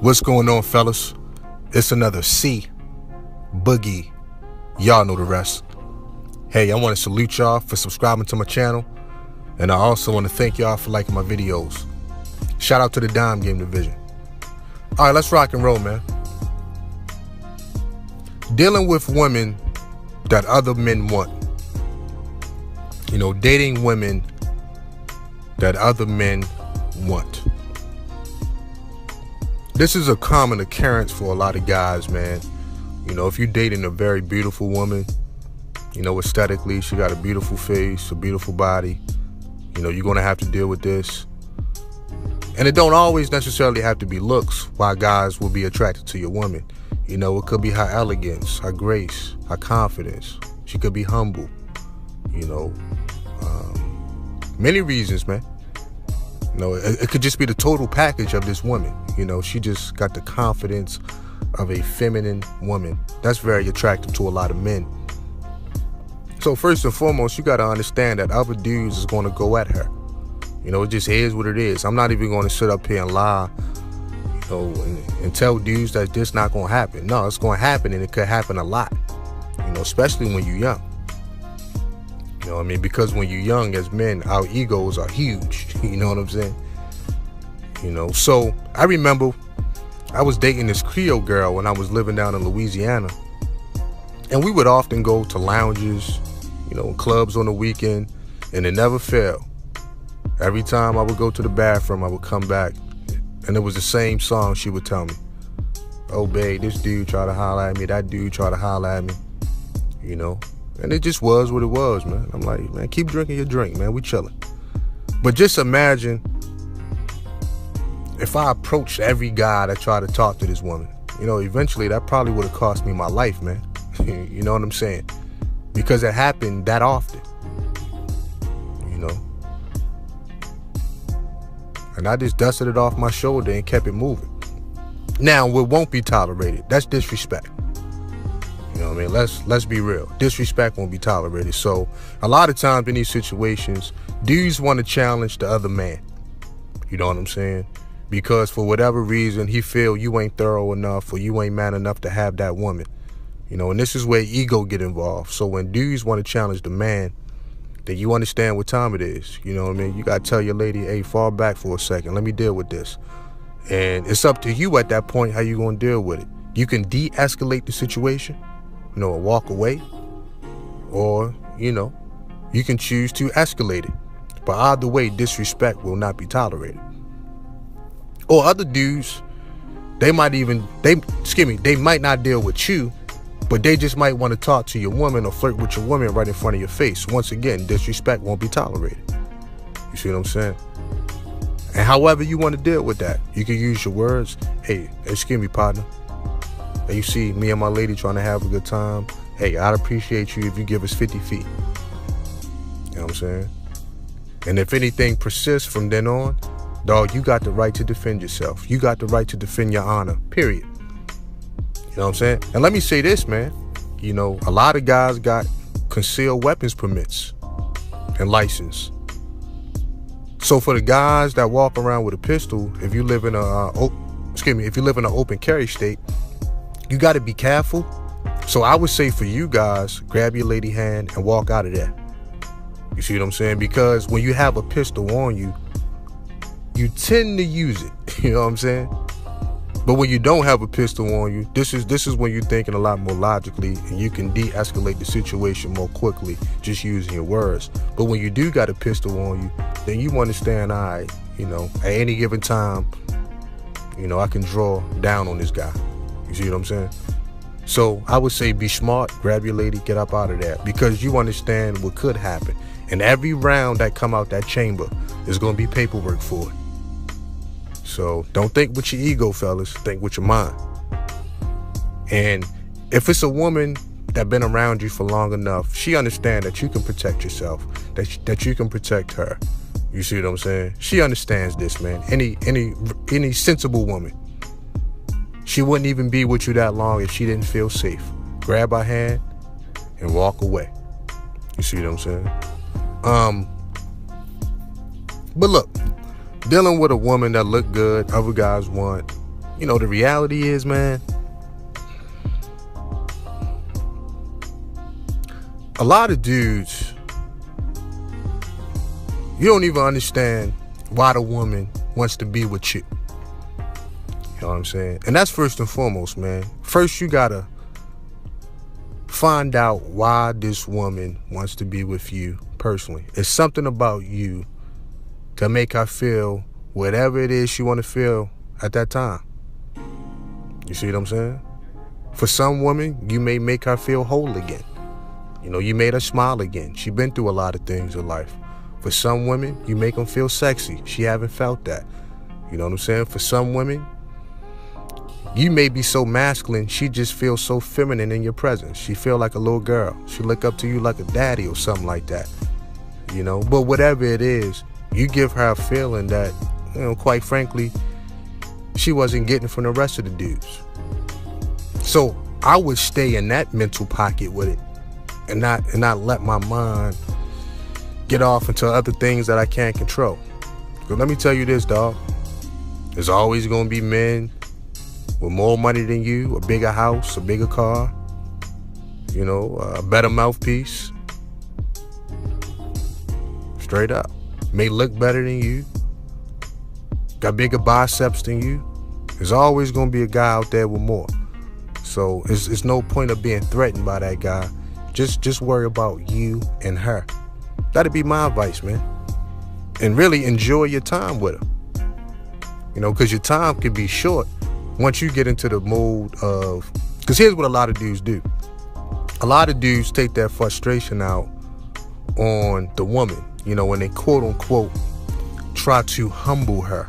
What's going on, fellas? It's another Boogie. Y'all know the rest. Hey, I want to salute y'all for subscribing to my channel, and I also want to thank y'all for liking my videos. Shout out to the Dime Game Division. All right, let's rock and roll, man. Dealing with women that other men want. Dating women that other men want. This is a common occurrence for a lot of guys, man. If you're dating a very beautiful woman, aesthetically, she got a beautiful face, a beautiful body, you're going to have to deal with this. And it don't always necessarily have to be looks why guys will be attracted to your woman. It could be her elegance, her grace, her confidence. She could be humble, many reasons, man. It could just be the total package of this woman. She just got the confidence of a feminine woman. That's very attractive to a lot of men. So first and foremost, you got to understand that other dudes is going to go at her. It just is what it is. I'm not even going to sit up here and lie, and tell dudes that this not going to happen. No, it's going to happen, and it could happen a lot, especially when you're young. Because when you're young as men, our egos are huge. You know what I'm saying? So I remember I was dating this Creole girl when I was living down in Louisiana. And we would often go to lounges, clubs on the weekend, and it never failed. Every time I would go to the bathroom, I would come back, and it was the same song she would tell me. Oh, babe, this dude tried to holler at me, that dude tried to holler at me, And it just was what it was, man. I'm like, man, keep drinking your drink, man. We chilling. But just imagine if I approached every guy that tried to talk to this woman. Eventually that probably would have cost me my life, man. You know what I'm saying? Because it happened that often. And I just dusted it off my shoulder and kept it moving. Now, what won't be tolerated, that's disrespect. Let's be real. Disrespect won't be tolerated. So a lot of times in these situations, dudes want to challenge the other man. You know what I'm saying? Because for whatever reason, he feel you ain't thorough enough or you ain't man enough to have that woman. And this is where ego get involved. So when dudes want to challenge the man, then you understand what time it is. You got to tell your lady, hey, fall back for a second. Let me deal with this. And it's up to you at that point how you going to deal with it. You can de-escalate the situation, walk away, or, you can choose to escalate it. But either way, disrespect will not be tolerated. Or other dudes, they might not deal with you, but they just might want to talk to your woman or flirt with your woman right in front of your face. Once again, disrespect won't be tolerated. You see what I'm saying? And however you want to deal with that, you can use your words. Hey, excuse me, partner. Hey, you see me and my lady trying to have a good time. Hey, I'd appreciate you if you give us 50 feet. You know what I'm saying? And if anything persists from then on, dog, you got the right to defend yourself. You got the right to defend your honor, period. You know what I'm saying? And let me say this, man. A lot of guys got concealed weapons permits and license. So for the guys that walk around with a pistol, if you live in an open carry state, you got to be careful. So I would say for you guys, grab your lady hand and walk out of there. You see what I'm saying? Because when you have a pistol on you, you tend to use it. You know what I'm saying? But when you don't have a pistol on you, this is when you're thinking a lot more logically, and you can de-escalate the situation more quickly just using your words. But when you do got a pistol on you, then you understand, all right, at any given time, I can draw down on this guy. You see what I'm saying? So I would say be smart, grab your lady, get up out of there, because you understand what could happen. And every round that come out that chamber is going to be paperwork for it. So don't think with your ego, fellas. Think with your mind. And if it's a woman that been around you for long enough, she understands that you can protect yourself, that you can protect her. You see what I'm saying? She understands this, man. Any sensible woman, she wouldn't even be with you that long if she didn't feel safe. Grab her hand and walk away. You see what I'm saying? But look, dealing with a woman that look good, other guys want, the reality is, man, a lot of dudes, you don't even understand why the woman wants to be with you. You know what I'm saying? And that's first and foremost, man. First, you gotta find out why this woman wants to be with you personally. It's something about you to make her feel whatever it is she want to feel at that time. You see what I'm saying? For some women, you may make her feel whole again. You made her smile again. She been through a lot of things in life. For some women, you make them feel sexy. She haven't felt that. You know what I'm saying? For some women, you may be so masculine, she just feels so feminine in your presence. She feel like a little girl. She look up to you like a daddy or something like that. But whatever it is, you give her a feeling that, quite frankly, she wasn't getting from the rest of the dudes. So I would stay in that mental pocket with it and not let my mind get off into other things that I can't control. Because let me tell you this, dog. There's always going to be men with more money than you, a bigger house, a bigger car, a better mouthpiece. Straight up. May look better than you, got bigger biceps than you. There's always going to be a guy out there with more. So it's no point of being threatened by that guy. Just worry about you and her. That'd be my advice, man. And really enjoy your time with her. Because your time could be short once you get into the mode of... Because here's what a lot of dudes do. A lot of dudes take their frustration out on the woman, when they quote-unquote try to humble her.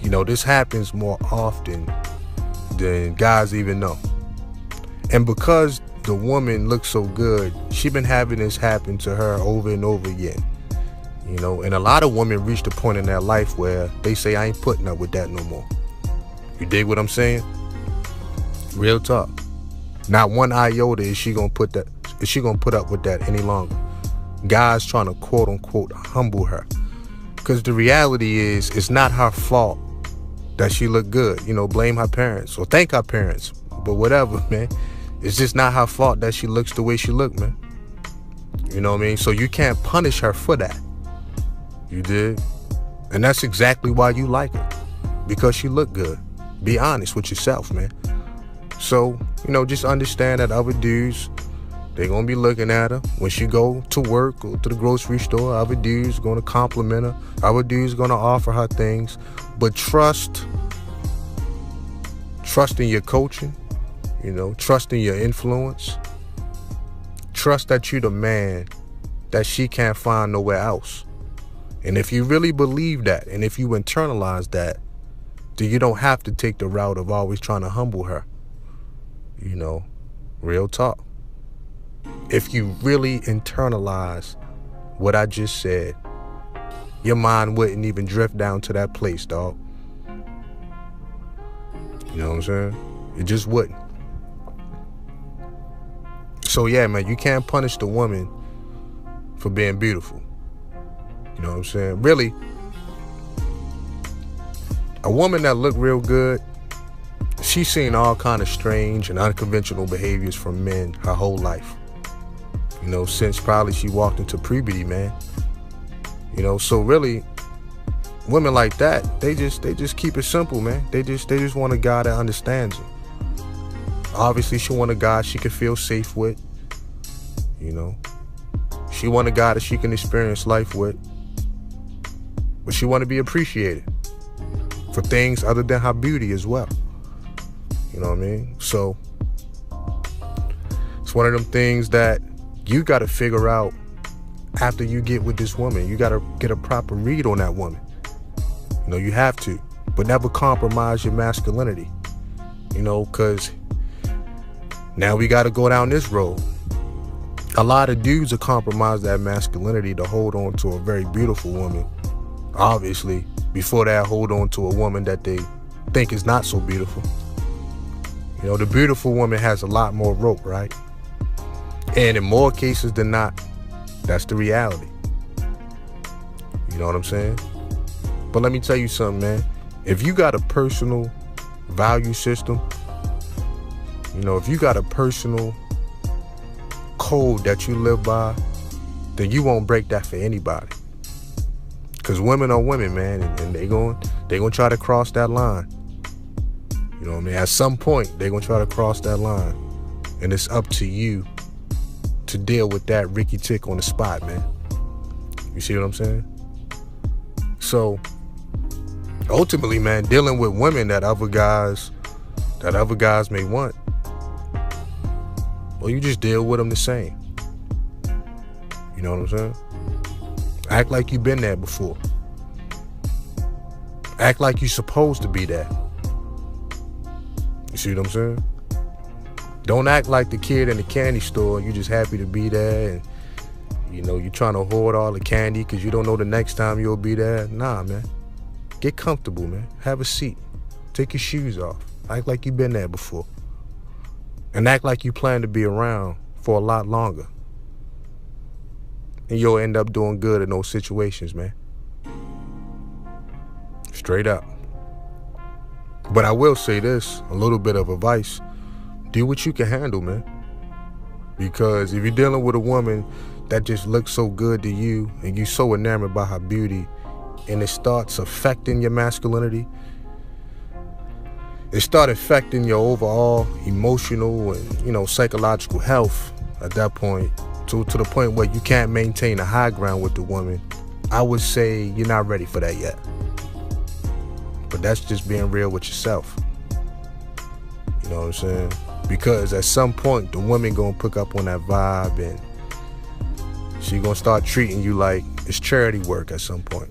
This happens more often than guys even know. And because the woman looks so good, she been having this happen to her over and over again. And a lot of women reach the point in their life where they say, I ain't putting up with that no more. You dig what I'm saying? Real talk. Not one iota is she gonna put up with that any longer. Guys trying to quote unquote humble her. Because the reality is, it's not her fault that she look good. Blame her parents or thank her parents. But whatever, man. It's just not her fault that she looks the way she look, man. You know what I mean? So you can't punish her for that. You did? And that's exactly why you like her. Because she look good. Be honest with yourself, man. So, just understand that other dudes, they're going to be looking at her. When she go to work or to the grocery store, other dudes going to compliment her. Other dudes going to offer her things. But trust in your coaching, trust in your influence. Trust that you're the man that she can't find nowhere else. And if you really believe that, and if you internalize that, then you don't have to take the route of always trying to humble her. Real talk. If you really internalize what I just said, your mind wouldn't even drift down to that place, dog. You know what I'm saying? It just wouldn't. So yeah, man, you can't punish the woman for being beautiful. You know what I'm saying? Really, a woman that look real good, she's seen all kind of strange and unconventional behaviors from men her whole life. Since probably she walked into puberty, man. So really, women like that, they just keep it simple, man. They just want a guy that understands them. Obviously, she want a guy she can feel safe with. She want a guy that she can experience life with. But she want to be appreciated for things other than her beauty as well. You know what I mean? So it's one of them things that you got to figure out after you get with this woman. You got to get a proper read on that woman. You have to. But never compromise your masculinity. Because now we got to go down this road. A lot of dudes will compromise that masculinity to hold on to a very beautiful woman. Obviously, before that, hold on to a woman that they think is not so beautiful. The beautiful woman has a lot more rope, right? And in more cases than not, that's the reality. You know what I'm saying? But let me tell you something, man. If you got a personal value system, you know, if you got a personal code that you live by, then you won't break that for anybody. Because women are women, man, and they gonna try to cross that line. You know what I mean? At some point, they're gonna try to cross that line. And it's up to you to deal with that Ricky Tick on the spot, man. You see what I'm saying? So ultimately, man, dealing with women that other guys may want, well, you just deal with them the same. You know what I'm saying? Act like you've been there before. Act like you're supposed to be there. You see what I'm saying? Don't act like the kid in the candy store. You just happy to be there, and you know you're trying to hoard all the candy because you don't know the next time you'll be there. Nah, man. Get comfortable, man. Have a seat. Take your shoes off. Act like you've been there before. And act like you plan to be around for a lot longer. And you'll end up doing good in those situations, man. Straight up. But I will say this, a little bit of advice. Do what you can handle, man. Because if you're dealing with a woman that just looks so good to you and you're so enamored by her beauty and it starts affecting your masculinity, it starts affecting your overall emotional and, you know, psychological health at that point, to the point where you can't maintain a high ground with the woman, I would say you're not ready for that yet. But that's just being real with yourself. You know what I'm saying? Because at some point, the woman gonna pick up on that vibe and she gonna start treating you like it's charity work at some point.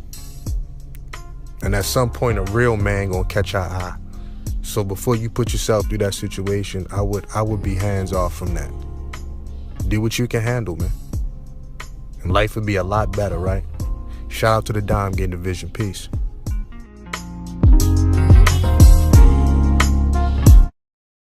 And at some point, a real man gonna catch her eye. So before you put yourself through that situation, I would be hands off from that. Do what you can handle, man. And life would be a lot better, right? Shout out to the Dime Getting the Vision. Peace.